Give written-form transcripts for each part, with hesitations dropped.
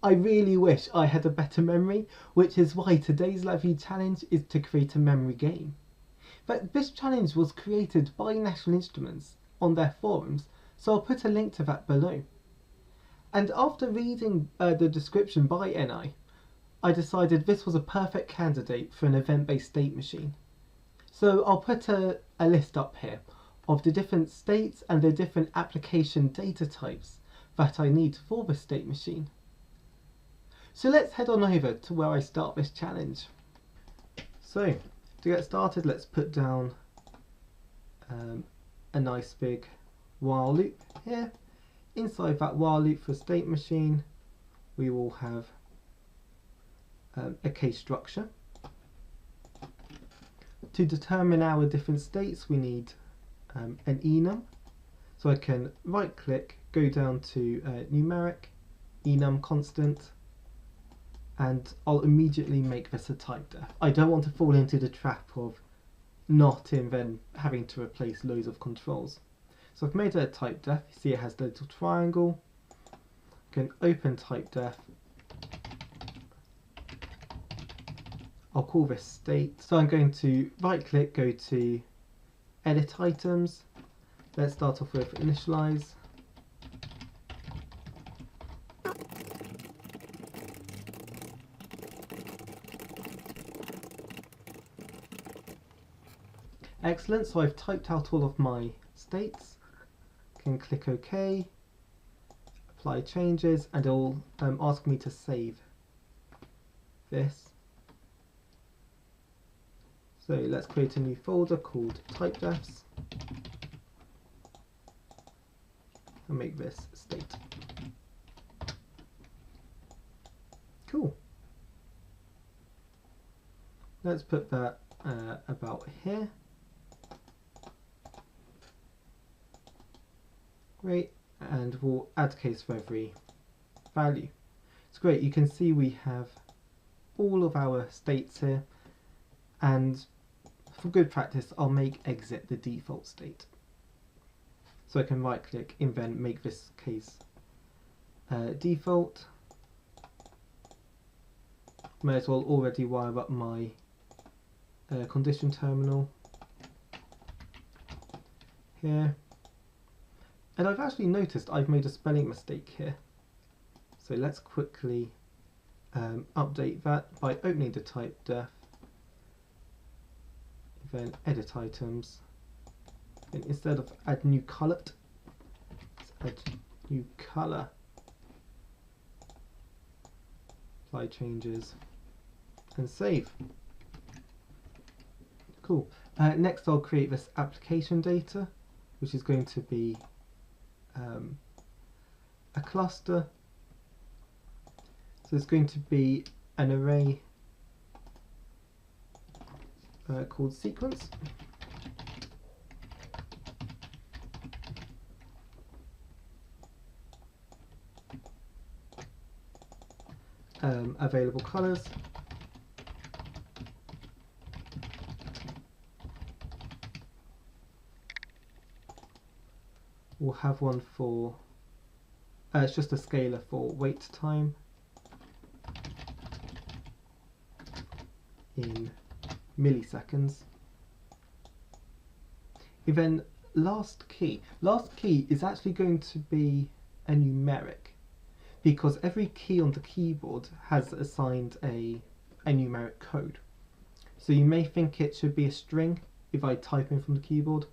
I really wish I had a better memory, which is why today's LabVIEW challenge is to create a memory game. But this challenge was created by National Instruments on their forums, so I'll put a link to that below. And after reading the description by NI, I decided this was a perfect candidate for an event-based state machine. So I'll put a list up here of the different states and the different application data types that I need for the state machine. So let's head on over to where I start this challenge. So to get started, let's put down a nice big while loop here. Inside that while loop for state machine, we will have a case structure. To determine our different states, we need an enum. So I can right click, go down to numeric, enum constant, and I'll immediately make this a type def. I don't want to fall into the trap of not and then having to replace loads of controls. So I've made it a type def. You see it has the little triangle. I can open type def. I'll call this state. So I'm going to right click, go to edit items. Let's start off with initialize. Excellent, so I've typed out all of my states. Can click OK, apply changes, and it'll ask me to save this. So let's create a new folder called typedefs and make this state. Cool. Let's put that about here. Great, and we'll add case for every value. It's great, you can see we have all of our states here, and for good practice I'll make exit the default state. So I can right click and then make this case default. May as well already wire up my condition terminal here. And I've actually noticed I've made a spelling mistake here. So let's quickly update that by opening the type def, then edit items, and instead of add new colored, let's add new color, apply changes, and save. Cool. Next I'll create this application data, which is going to be a cluster. So it's going to be an array called sequence. Available colors. We'll have one for, it's just a scalar for wait time in milliseconds. And then last key is actually going to be a numeric, because every key on the keyboard has assigned a numeric code. So you may think it should be a string if I type in from the keyboard.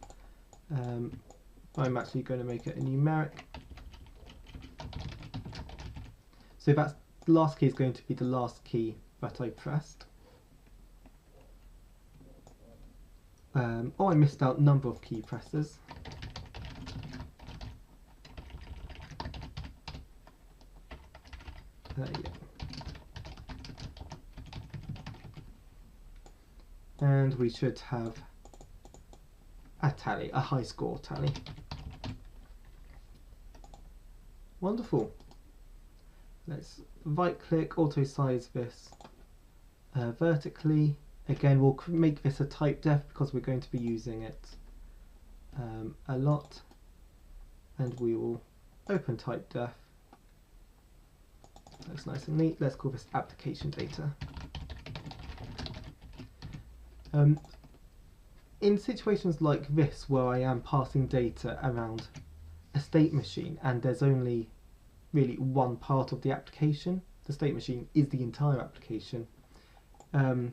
I'm actually going to make it a numeric. So that's the last key is going to be the last key that I pressed. Oh, I missed out number of key presses. Yeah. And we should have a tally, a high score tally. Wonderful. Let's right click, auto size this vertically. Again, we'll make this a type def because we're going to be using it a lot, and we will open type def, That's nice and neat. Let's call this application data. In situations like this, where I am passing data around a state machine and there's only really one part of the application, the state machine is the entire application, I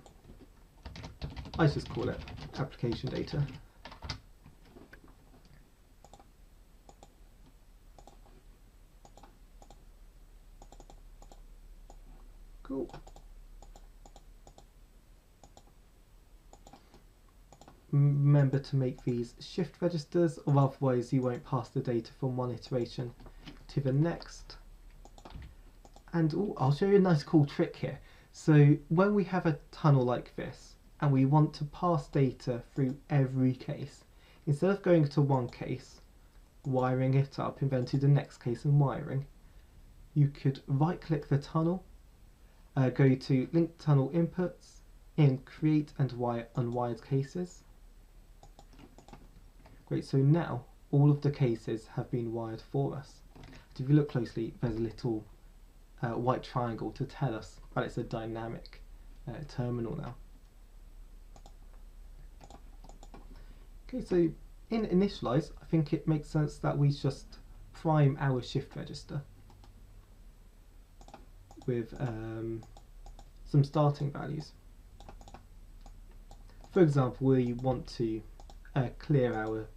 just call it application data. Cool. Remember to make these shift registers, or otherwise you won't pass the data from one iteration to the next. And I'll show you a nice cool trick here. So when we have a tunnel like this and we want to pass data through every case, instead of going to one case, wiring it up, and then to the next case and wiring, you could right click the tunnel, go to link tunnel inputs, in create and wire unwired cases. Great, so now all of the cases have been wired for us. And if you look closely, there's a little white triangle to tell us that it's a dynamic terminal now. Okay, so in Initialize, I think it makes sense that we just prime our shift register with some starting values. For example, we want to clear our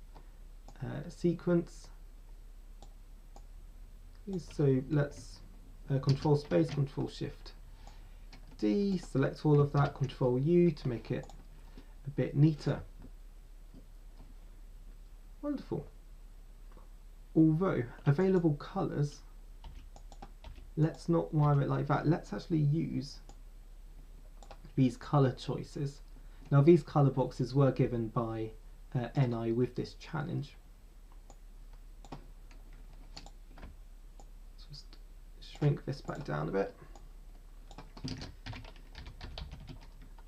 sequence. So let's control space, control shift D, select all of that, control U to make it a bit neater. Wonderful. Although available colours, let's not wire it like that. Let's actually use these colour choices. Now these colour boxes were given by NI with this challenge. Just shrink this back down a bit.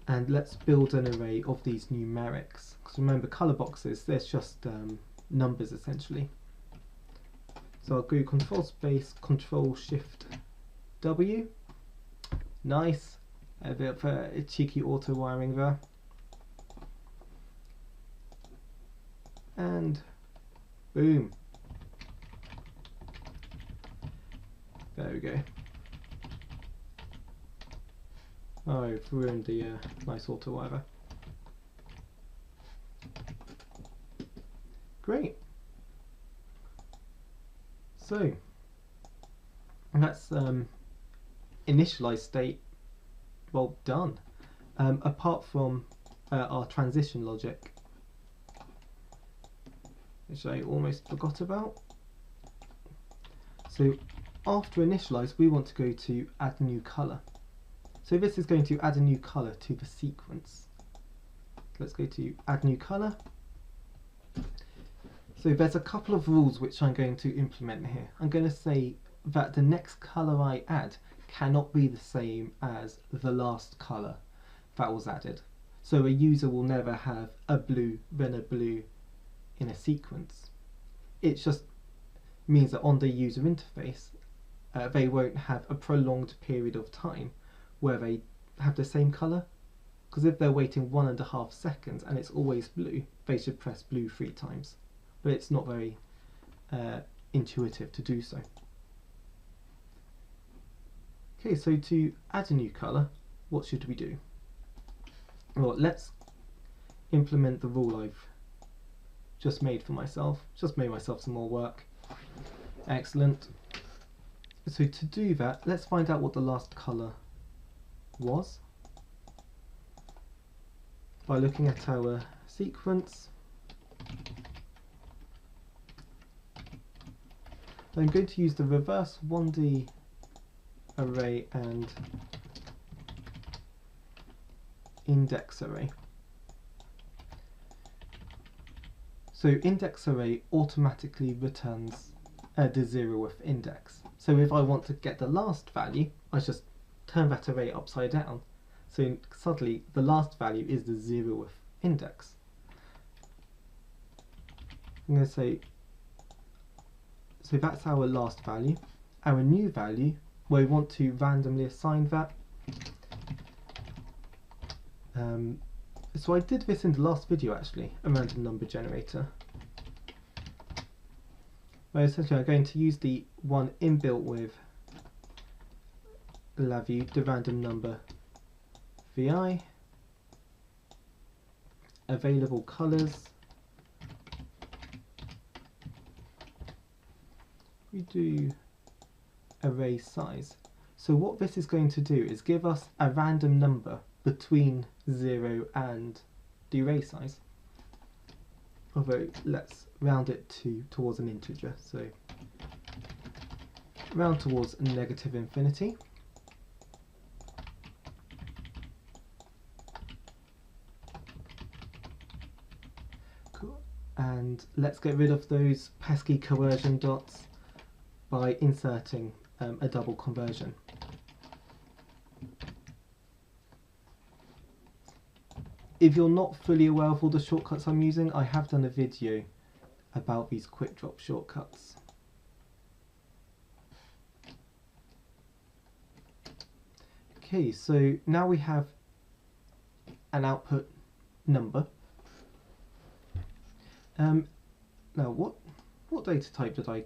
And let's build an array of these numerics. Because remember, colour boxes, there's just numbers essentially. So I'll go control space, control shift W. Nice. A bit of a cheeky auto wiring there. And boom. There we go. Oh, I've ruined the nice auto wire. Great. So that's initialize state well done. Apart from our transition logic, which I almost forgot about. So after initialize, we want to go to add new color. So this is going to add a new color to the sequence. Let's go to add new color. So there's a couple of rules which I'm going to implement here. I'm going to say that the next color I add cannot be the same as the last color that was added. So a user will never have a blue, then a blue in a sequence. It just means that on the user interface, they won't have a prolonged period of time where they have the same color. Because if they're waiting 1.5 seconds and it's always blue, they should press blue 3 times. But it's not very intuitive to do so. Okay, so to add a new color, what should we do? Well, let's implement the rule I've just made for myself. Just made myself some more work. Excellent. So to do that, let's find out what the last color was by looking at our sequence. I'm going to use the reverse 1D array and index array. So index array automatically returns the 0th index. So if I want to get the last value, I just turn that array upside down. So suddenly the last value is the 0th index. I'm going to say, so that's our last value. Our new value where we want to randomly assign that. So I did this in the last video actually, a random number generator. Where essentially I'm going to use the one inbuilt with LabVIEW, the random number VI, available colours. We do array size. So what this is going to do is give us a random number between 0 and the array size. Although let's round it towards an integer, so round towards negative infinity. Cool. And let's get rid of those pesky conversion dots by inserting a double conversion. If you're not fully aware of all the shortcuts I'm using, I have done a video about these quick drop shortcuts. Okay, so now we have an output number. Now what data type did I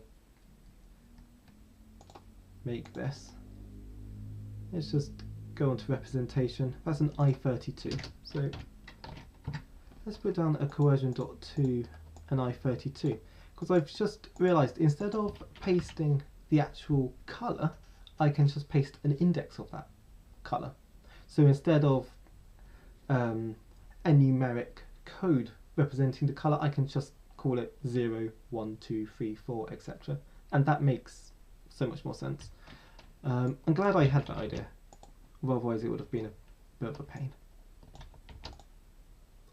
make this? Let's just go on to representation. That's an I32. So let's put down a coercion.to an I32, because I've just realised instead of pasting the actual colour, I can just paste an index of that colour. So instead of a numeric code representing the colour, I can just call it 0, 1, 2, 3, 4, etc. And that makes so much more sense. I'm glad I had that idea, otherwise it would have been a bit of a pain.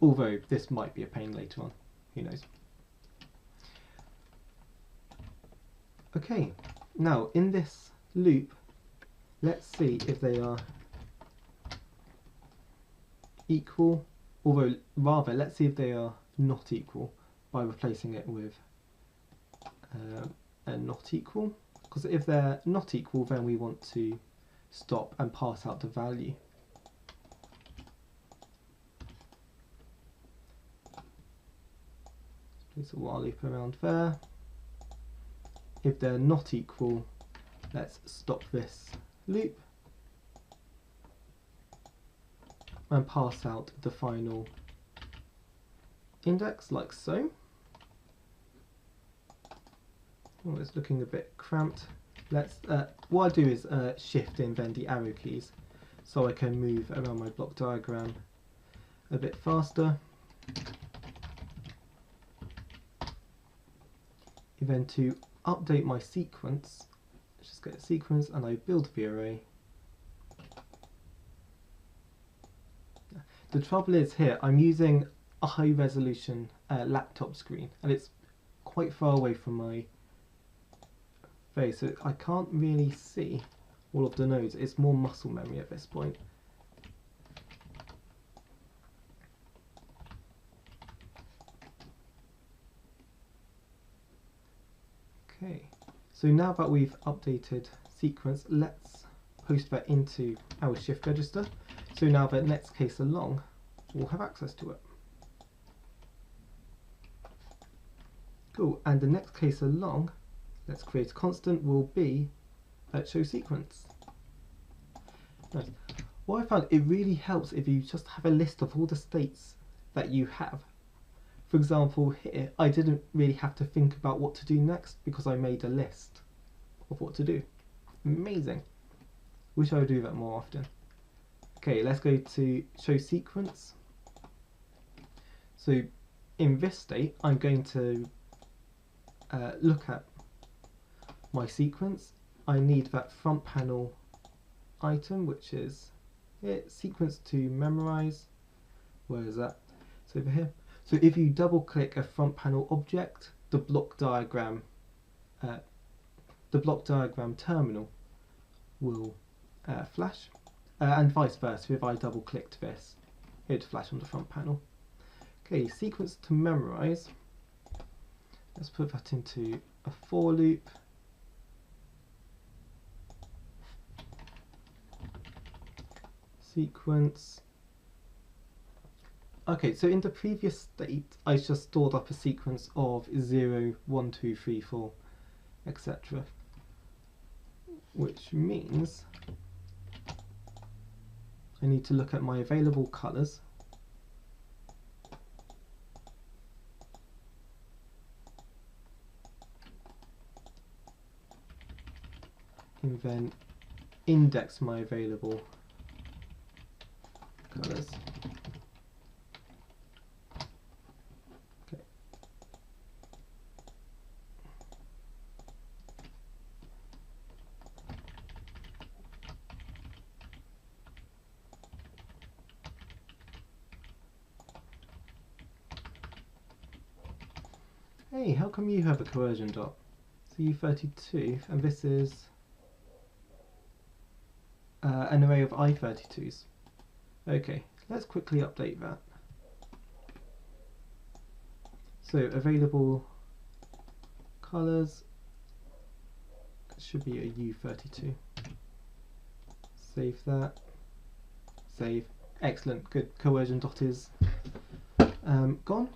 Although this might be a pain later on, who knows. Okay, now in this loop, let's see if they are equal, although rather let's see if they are not equal by replacing it with a not equal, because if they're not equal then we want to stop and pass out the value. Place a while loop around there. If they're not equal, let's stop this loop and pass out the final index like so. Oh, it's looking a bit cramped. Let's what I do is shift in then the arrow keys so I can move around my block diagram a bit faster. Then to update my sequence, let's just get a sequence and I build the array. The trouble is here I'm using a high resolution laptop screen and it's quite far away from my face, so I can't really see all of the nodes. It's more muscle memory at this point. Okay, so now that we've updated sequence, let's post that into our shift register. So now that next case along, we'll have access to it. Cool, and the next case along, let's create a constant, will be show sequence. Nice. What I found, it really helps if you just have a list of all the states that you have. For example, here I didn't really have to think about what to do next because I made a list of what to do. Amazing. Wish I would do that more often. Okay, let's go to show sequence. So in this state, I'm going to look at my sequence. I need that front panel item, which is sequence to memorize. Where is that? It's over here. So if you double click a front panel object, the block diagram terminal will flash, and vice versa. If I double clicked this, it would flash on the front panel. Okay, sequence to memorize. Let's put that into a for loop. sequence. Okay, so in the previous state I just stored up a sequence of 0, 1, 2, 3, 4, etc. Which means I need to look at my available colours. And then index my available colours. Okay. Hey, how come you have a coercion dot? So U32, and this is an array of I32s. Okay, let's quickly update that. So available colours should be a U32. Save that. Save. Excellent. Good. Coercion dot is gone.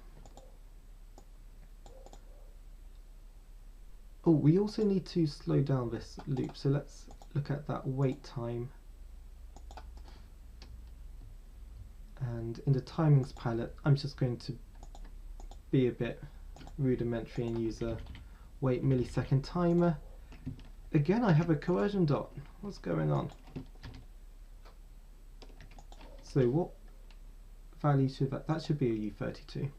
Oh, we also need to slow down this loop. So let's look at that wait time. And in the timings palette, I'm just going to be a bit rudimentary and use a wait millisecond timer. Again, I have a coercion dot. What's going on? So what value should that should be a U32.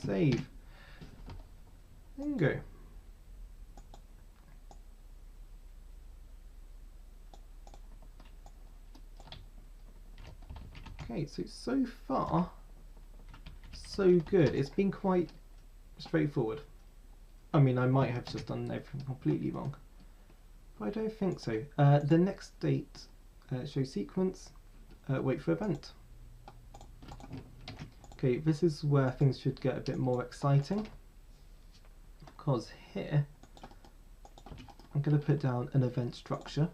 Save. Bingo. Okay, so far so good. It's been quite straightforward. I mean, I might have just done everything completely wrong, but I don't think so. The next date, show sequence, wait for event. Okay, this is where things should get a bit more exciting, because here I'm going to put down an event structure.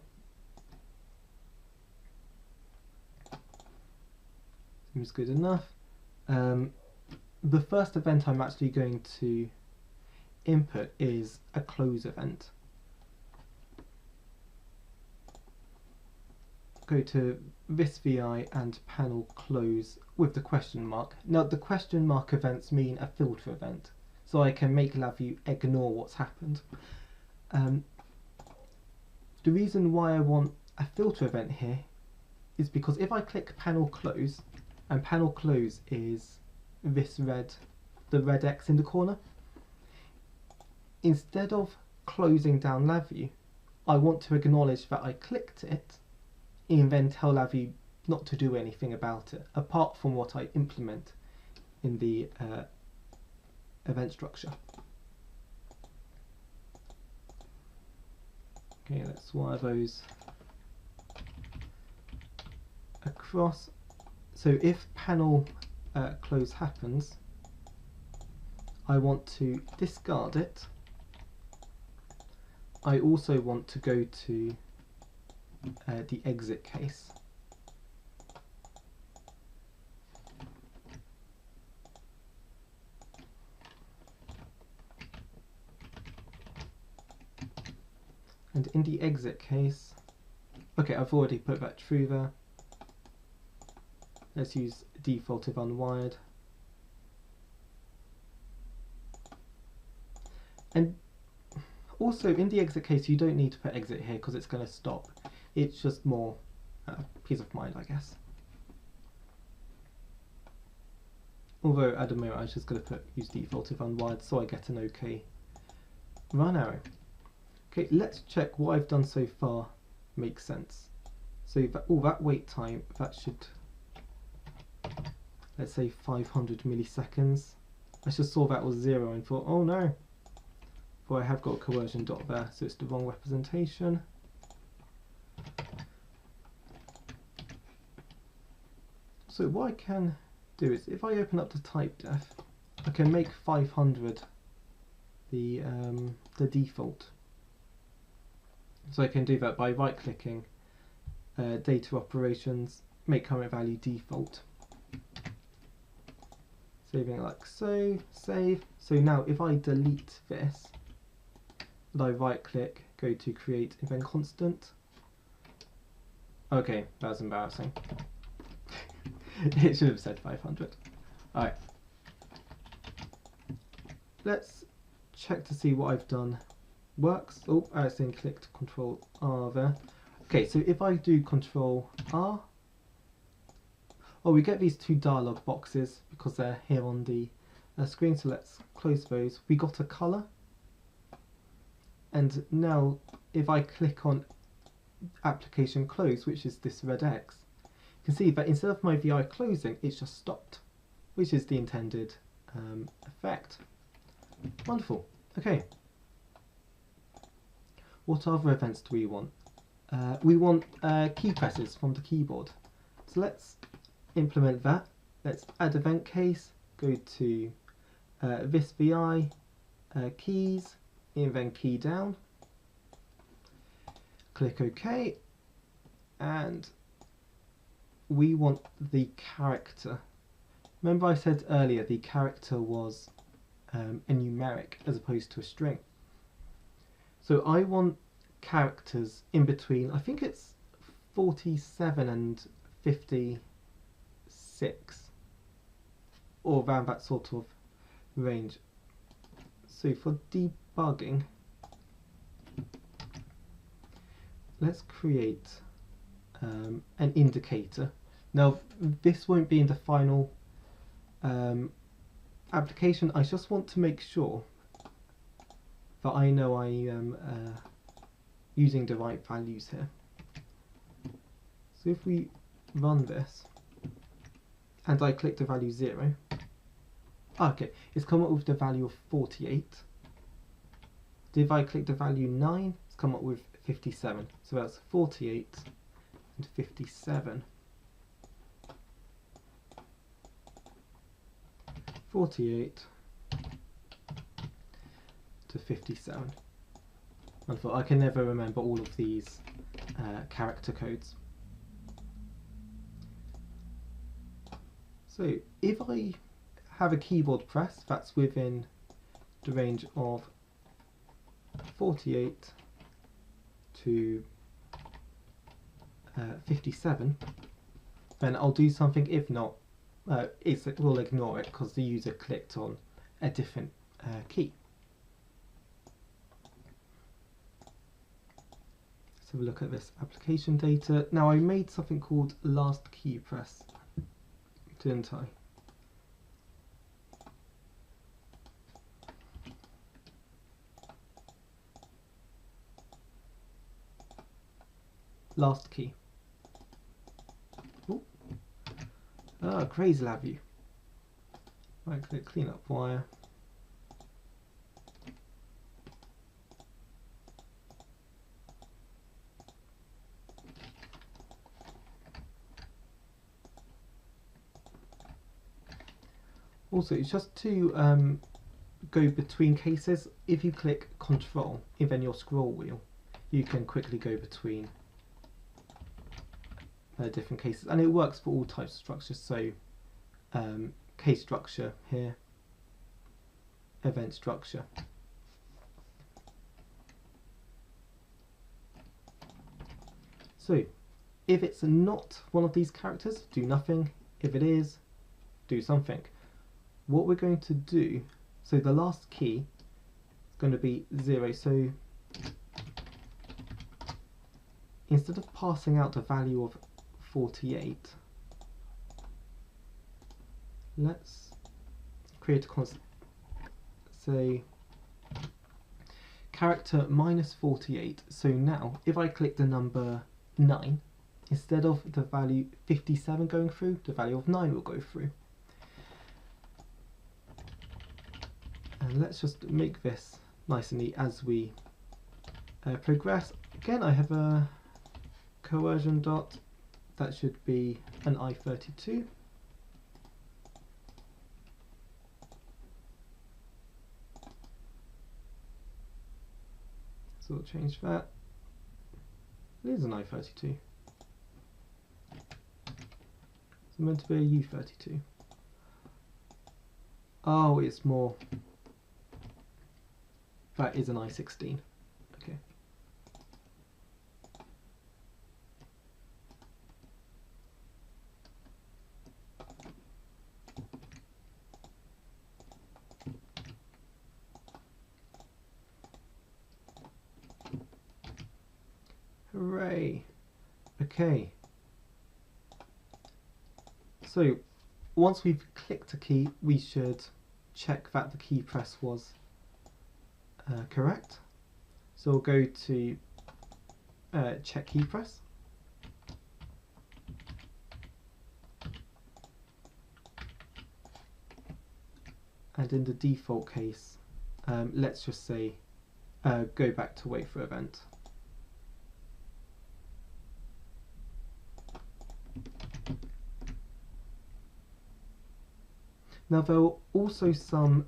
Seems good enough. The first event I'm actually going to input is a close event. Go to this VI and panel close with the question mark. Now the question mark events mean a filter event, so I can make LabVIEW ignore what's happened. The reason why I want a filter event here is because if I click panel close, and panel close is this the red X in the corner, instead of closing down LabVIEW, I want to acknowledge that I clicked it and then tell LabVIEW not to do anything about it, apart from what I implement in the event structure. Okay, let's wire those across. So if panel close happens, I want to discard it. I also want to go to the exit case. And in the exit case, okay, I've already put that true there. Let's use default if unwired. And also in the exit case, you don't need to put exit here because it's going to stop. It's just more peace of mind, I guess. Although at the moment I'm just going to use default if unwired so I get an OK run arrow. Okay, let's check what I've done so far makes sense. So that wait time, that should, let's say 500 milliseconds. I just saw that was 0 and thought, oh no. But I have got a coercion dot there, so it's the wrong representation. So what I can do is, if I open up the type def, I can make 500 the default. So I can do that by right clicking, data operations, make current value default. Saving it like so, save. So now if I delete this, and I right click, go to create event constant. Okay, that's embarrassing. It should have said 500. Alright. Let's check to see what I've done works. Oh, I accidentally clicked Control R there. Okay, so if I do Control R, oh, we get these two dialog boxes because they're here on the screen, so let's close those. We got a colour, and now if I click on application close, which is this red X, you can see that instead of my VI closing, it's just stopped, which is the intended effect. Wonderful. Okay. What other events do we want? We want key presses from the keyboard. So let's implement that. Let's add event case, go to this VI, keys, event key down, click OK, and we want the character. Remember I said earlier the character was a numeric as opposed to a string. So I want characters in between, I think it's 47 and 56, or around that sort of range. So for debugging, let's create an indicator. Now this won't be in the final application. I just want to make sure that I know I am using the right values here. So if we run this and I click the value 0, okay, it's come up with the value of 48. If I click the value 9, it's come up with 57. So that's 48 and 57. 48 to 57. Wonderful. I can never remember all of these character codes. So if I have a keyboard press that's within the range of 48 to 57, then I'll do something. If not, we'll ignore it because the user clicked on a different key. Let's have a look at this application data. Now I made something called last key press, didn't I? Last key. Ooh. Ah, crazy LabVIEW. Right click, clean up wire. Also, it's just to go between cases. If you click Control, then your scroll wheel, you can quickly go between different cases, and it works for all types of structures. So case structure here, event structure. So if it's not one of these characters, do nothing. If it is, do something. What we're going to do, so the last key is going to be 0, so instead of passing out the value of 48, let's create a constant, say character minus 48. So now if I click the number 9, instead of the value 57 going through, the value of 9 will go through. And let's just make this nice and neat as we progress. Again, I have a coercion dot. That should be an I32. So we'll change that. It is an I32. It's meant to be a U32. Oh, it's more. That is an I16. Okay. Hooray. Okay. So once we've clicked a key, we should check that the key press was correct. So we'll go to check key press. And in the default case, let's just say go back to wait for event. Now there are also some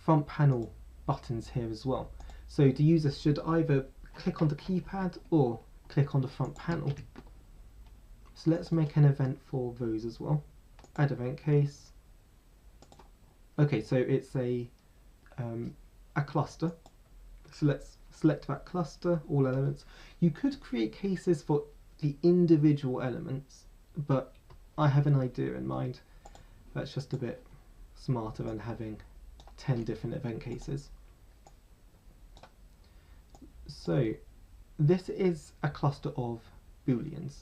front panel buttons here as well. So the user should either click on the keypad or click on the front panel. So let's make an event for those as well. Add event case. Okay, so it's a cluster. So let's select that cluster, all elements. You could create cases for the individual elements, but I have an idea in mind that's just a bit smarter than having 10 different event cases. So this is a cluster of booleans.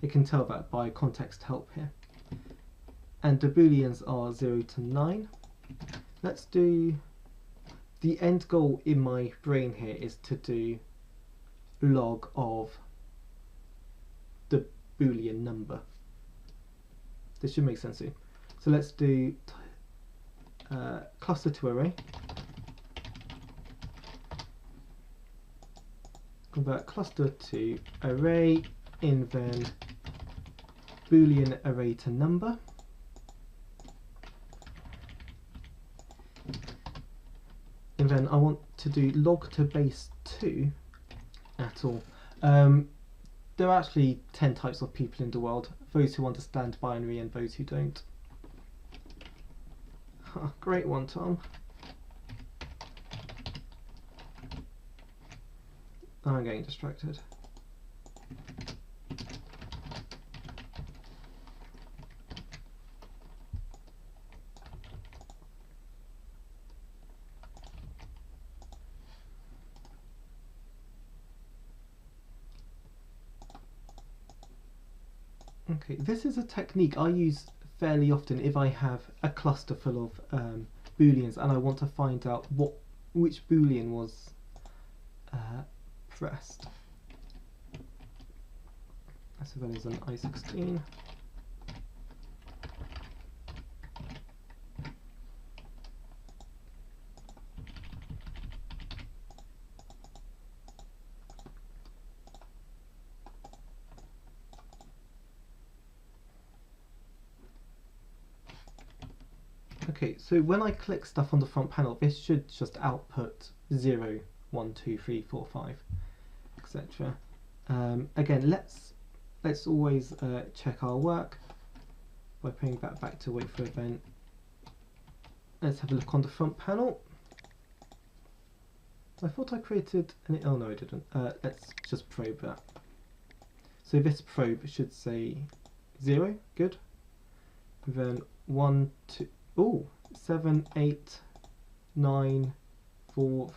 You can tell that by context help here. And the booleans are 0 to 9. Let's do, the end goal in my brain here is to do log of the boolean number. This should make sense soon. So let's do cluster to array. Convert cluster to array in then boolean array to number. And then I want to do log to base 2 at all. There are actually 10 types of people in the world, those who understand binary and those who don't. Great one, Tom. I'm getting distracted. Okay, this is a technique I use fairly often if I have a cluster full of booleans and I want to find out which boolean was pressed. So that is an I16. Okay, so when I click stuff on the front panel, this should just output 0, 1, 2, 3, 4, 5, etc. Again, let's always check our work by putting that back to wait for event. Let's have a look on the front panel. I thought I created an, oh no I didn't. Let's just probe that. So this probe should say 0, good. And then 1, 2, oh, 7, 8, 9, 4.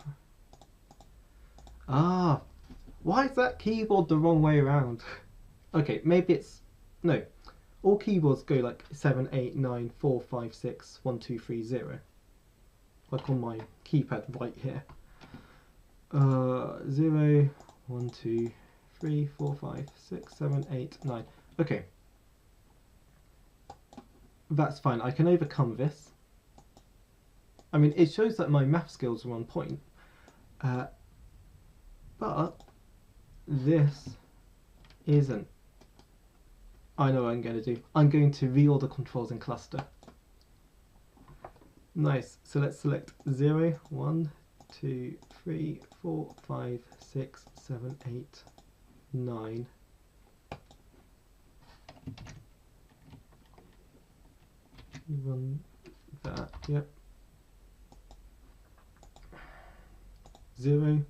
Ah, why is that keyboard the wrong way around? Okay, maybe it's, no, all keyboards go like 7, 8, 9, 4, 5, 6, 1, 2, 3, 0. Like on my keypad right here. 0, 1, 2, 3, 4, 5, 6, 7, 8, 9. Okay. That's fine, I can overcome this. I mean, it shows that my math skills are on point. But this isn't. I know what I'm going to do. I'm going to reorder controls in cluster. Nice. So let's select 0, 1, 2, 3, 4, 5, 6, 7, 8, 9. Run that, yep. 0,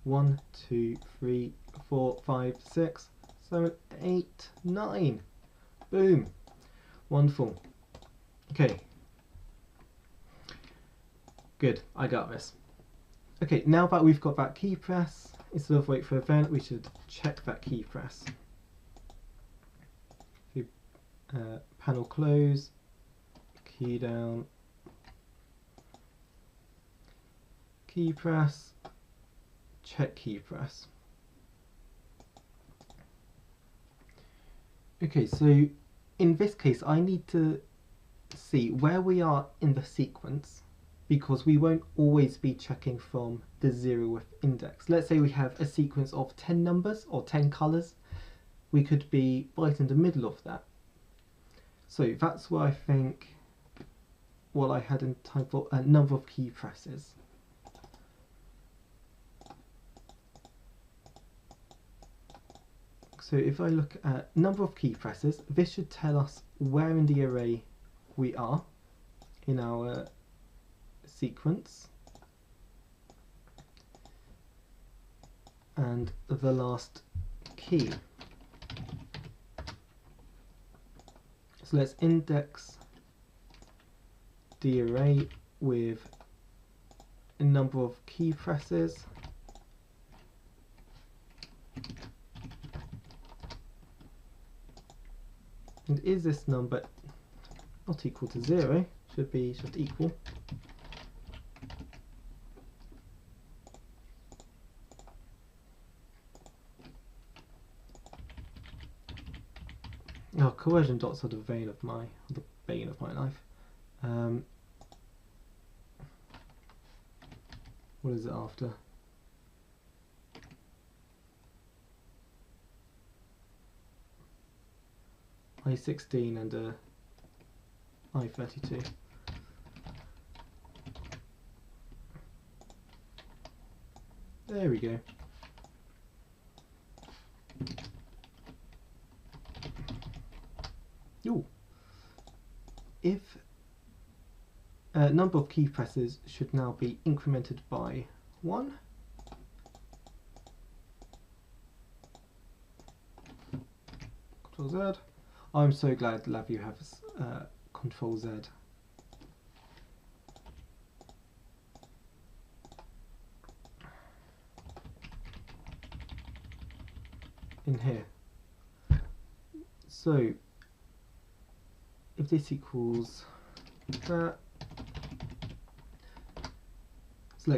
1, 2, 3, 4, 5, 6, 7, 8, 9. Boom. Wonderful. Okay. Good, I got this. Okay, now that we've got that key press, instead of wait for event, we should check that key press. Panel close, key down, key press, check key press. Okay, so in this case I need to see where we are in the sequence, because we won't always be checking from the 0th index. Let's say we have a sequence of 10 numbers or 10 colours. We could be right in the middle of that. So that's where I think what I had in time for a number of key presses. So if I look at number of key presses, this should tell us where in the array we are in our sequence, and the last key. So let's index the array with a number of key presses. And is this number not equal to 0? Should be just equal. Oh, coercion dots are the bane of my life. What is it after? I16 and I32. There we go. Ooh. If number of key presses should now be incremented by 1. Control Z. I'm so glad LabVIEW has Control Z. In here. So if this equals that,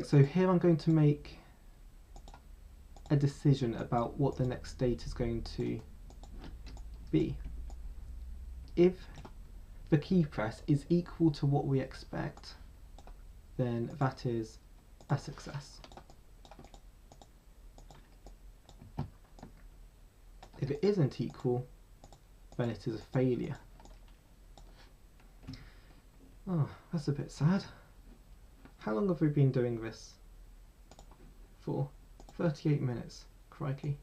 so here I'm going to make a decision about what the next state is going to be. If the key press is equal to what we expect, then that is a success. If it isn't equal, then it is a failure. Oh, that's a bit sad. How long have we been doing this for? 38 minutes. Crikey.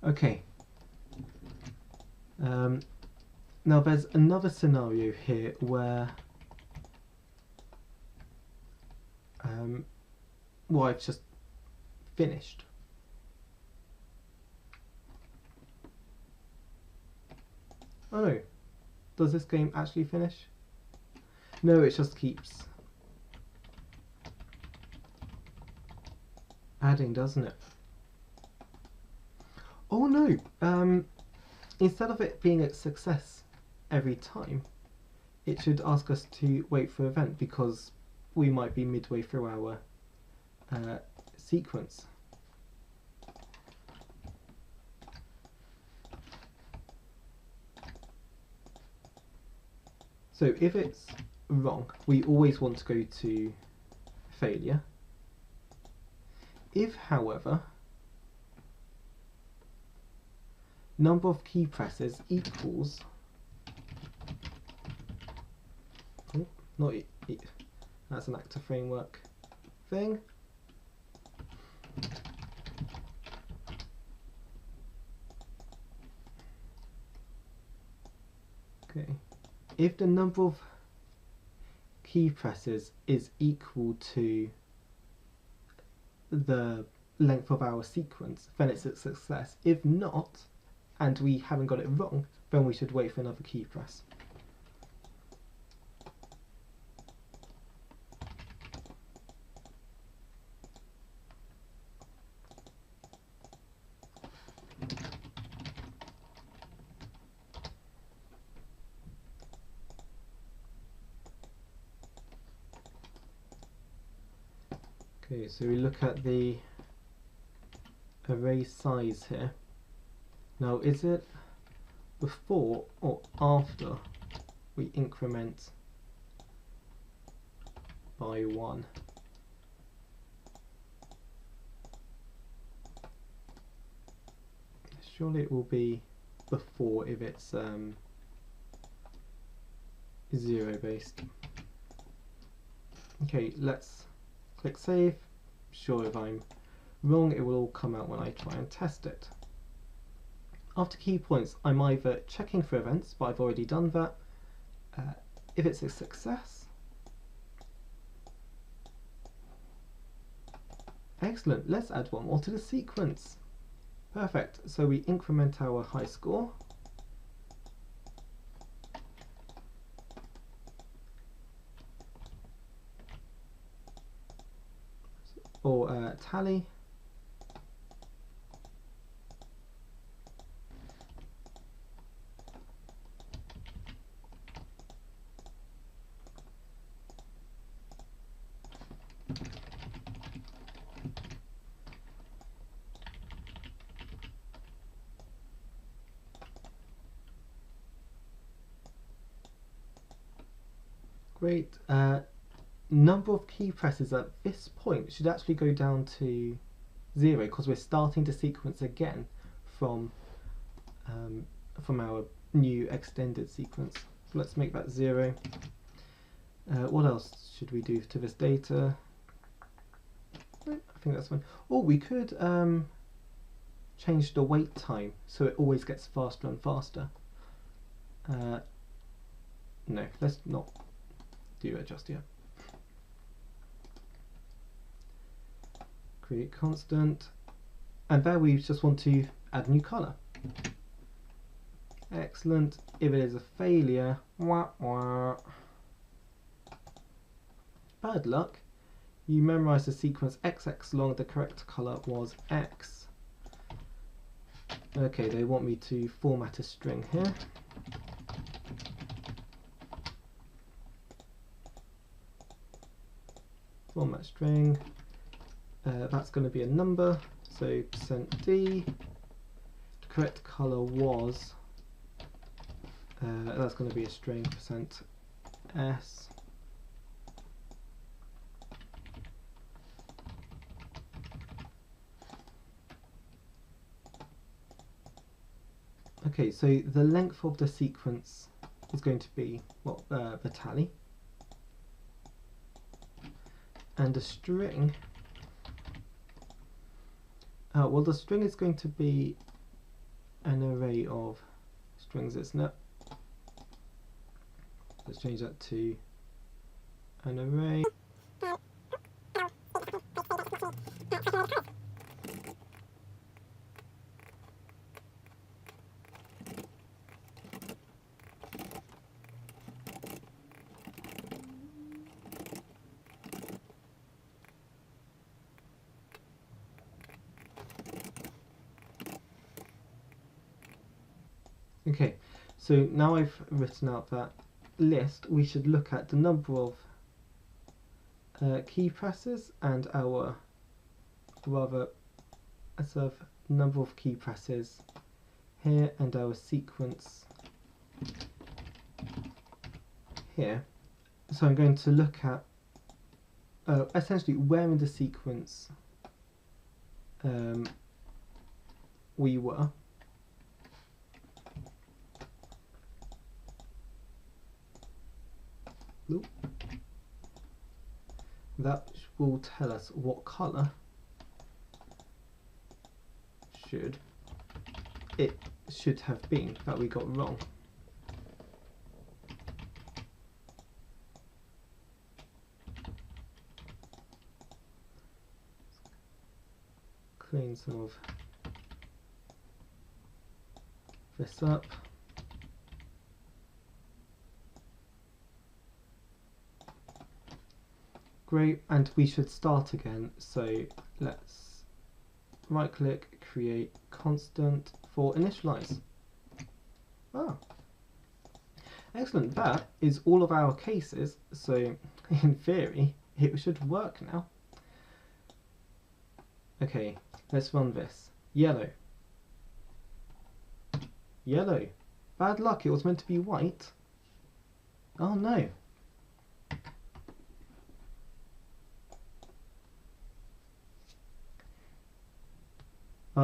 Okay. Now there's another scenario here where well, I've just finished. Oh no, does this game actually finish? No, it just keeps adding, doesn't it? Oh no, instead of it being a success every time, it should ask us to wait for event, because we might be midway through our sequence. So if it's wrong, we always want to go to failure. If, however, number of key presses equals that's an actor framework thing. if the number of key presses is equal to the length of our sequence, then it's a success. If not, and we haven't got it wrong, then we should wait for another key press. Okay, so we look at the array size here. Now, is it before or after we increment by 1? Surely it will be before if it's 0 based. Okay, let's click save. Sure, if I'm wrong, it will all come out when I try and test it. After key points, I'm either checking for events, but I've already done that. If it's a success, excellent, let's add one more to the sequence. Perfect, so we increment our high score. Or tally. Great. Number of key presses at this point should actually go down to 0 because we're starting to sequence again from our new extended sequence. So let's make that 0. What else should we do to this data? I think that's fine. Oh, we could change the wait time so it always gets faster and faster. No, let's not do it just yet. Create constant, and there we just want to add new color. Excellent. If it is a failure, wah, wah. Bad luck. You memorized the sequence XX long, the correct color was X. Okay, they want me to format a string here. Format string. That's going to be a number, so %d. The correct color was, that's going to be a string, %s. Okay, so the length of the sequence is going to be, well, the tally. And the string, well, the string is going to be an array of strings, isn't it? Let's change that to an array. Okay, so now I've written out that list, we should look at the number of key presses and our number of key presses here and our sequence here. So I'm going to look at essentially where in the sequence we were. Oop. That will tell us what color it should have been that we got wrong. clean some of this up. Great, and we should start again, so let's right click, create constant for initialize. Ah, excellent, that is all of our cases, so in theory it should work now. Okay, let's run this. Yellow. Yellow. Bad luck, it was meant to be white. Oh no.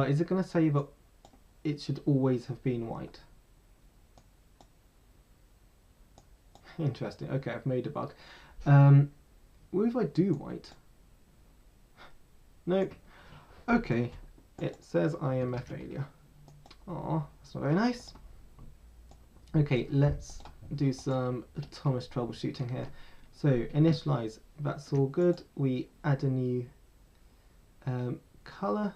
Is it going to say that it should always have been white? Interesting. Okay, I've made a bug. What if I do white? Nope. Okay, it says I am a failure. Aw, that's not very nice. Okay, let's do some Thomas troubleshooting here. So initialize, that's all good. We add a new color.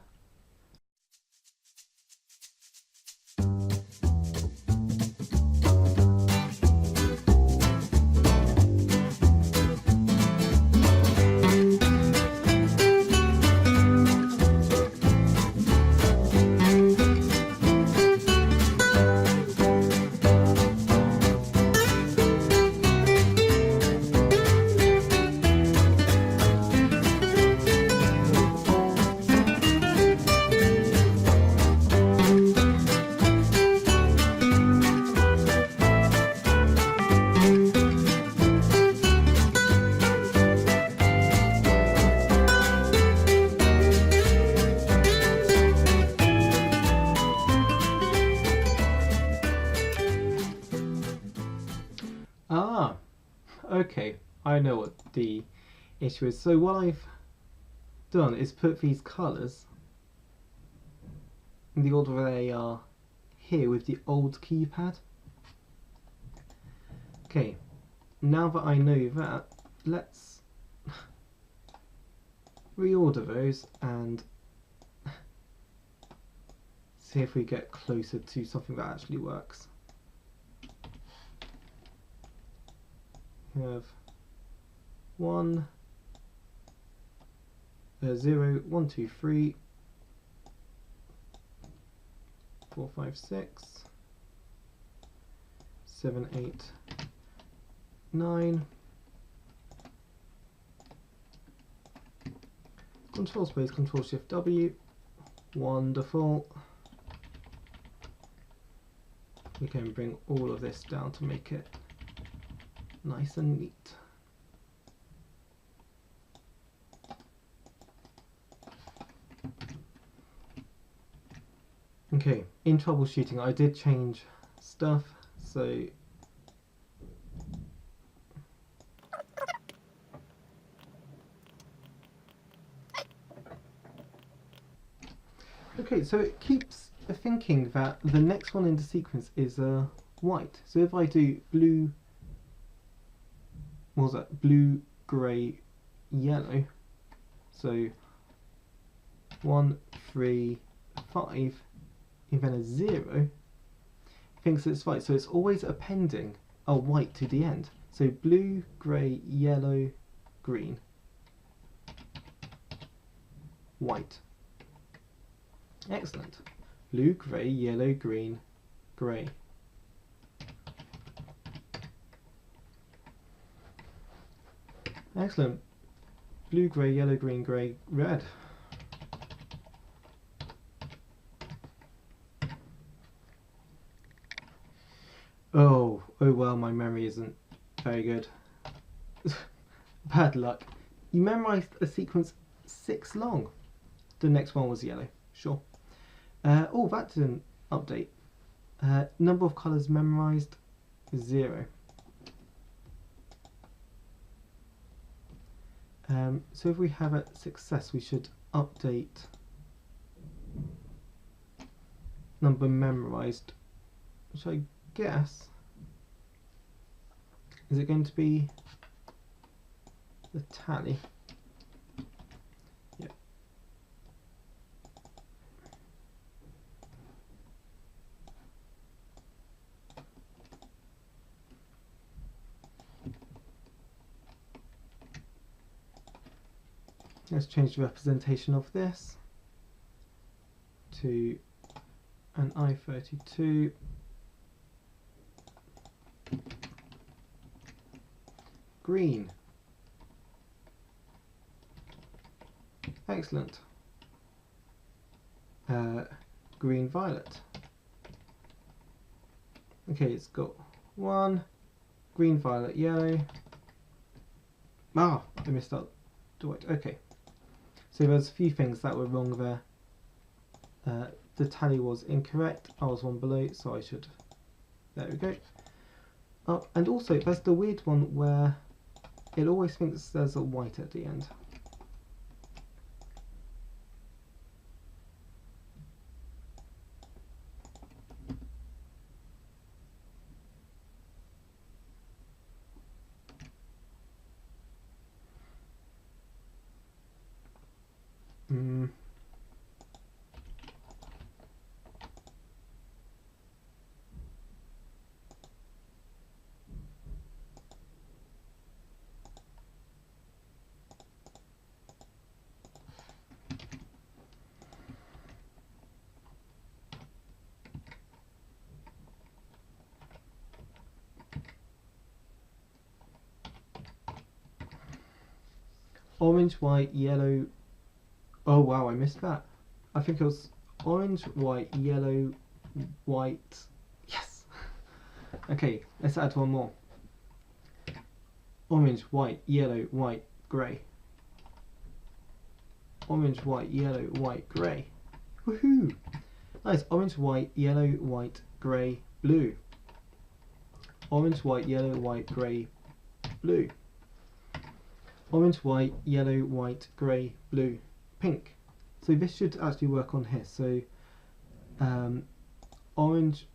Ah, okay, I know what the issue is. So what I've done is put these colours in the order they are here with the old keypad. Okay, now that I know that, let's reorder those and see if we get closer to something that actually works. We have 1, 0, 1, 2, 3, 4, 5, 6, 7, 8, 9. Control space, Control Shift W. Wonderful. We can bring all of this down to make it nice and neat. Okay, in troubleshooting I did change stuff, so okay, so it keeps thinking that the next one in the sequence is white. So if I do blue, what was that? Blue, grey, yellow. So 1, 3, 5, and then a 0. Thinks it's white. So it's always appending a white to the end. So blue, grey, yellow, green, white. Excellent. Blue, grey, yellow, green, grey. Excellent. Blue, grey, yellow, green, grey, red. Oh well, my memory isn't very good. Bad luck. You memorised a sequence 6 long. The next one was yellow. Sure. Oh, that didn't update. Number of colours memorised 0. So if we have a success, we should update number memorised, which I guess, is it going to be the tally? Yeah. Let's change the representation of this to an I32. Green. Excellent. Green violet. Okay, it's got one green violet yellow. Ah, I missed out the white. Okay, so there's a few things that were wrong there. The tally was incorrect. I was one below, so I should. There we go. Oh, and also there's the weird one where it always thinks there's a white at the end. Orange, white, yellow. Oh wow, I missed that. I think it was orange, white, yellow, white. Yes! Okay, let's add one more. Orange, white, yellow, white, grey. Orange, white, yellow, white, grey. Woohoo! Nice. Orange, white, yellow, white, grey, blue. Orange, white, yellow, white, grey, blue. Orange, white, yellow, white, grey, blue, pink. So this should actually work on here. So orange,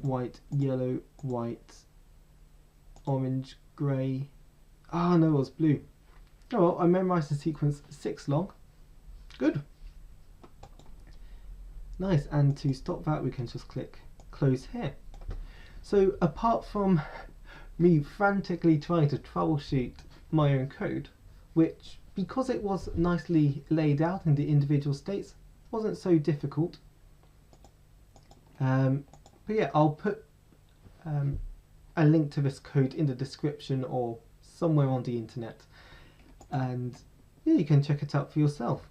white, yellow, white, orange, grey. Ah, no, it was blue. Oh well, I memorised the sequence 6 long. Good. Nice, and to stop that we can just click close here. So apart from me frantically trying to troubleshoot my own code, which, because it was nicely laid out in the individual states, wasn't so difficult. But yeah, I'll put a link to this code in the description or somewhere on the internet, and yeah, you can check it out for yourself.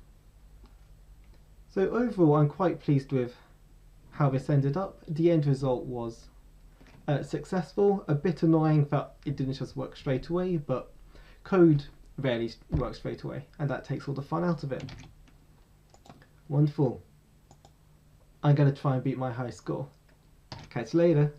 So overall, I'm quite pleased with how this ended up. The end result was successful. A bit annoying that it didn't just work straight away, but code rarely works straight away, and that takes all the fun out of it. Wonderful. I'm going to try and beat my high score. Catch you later.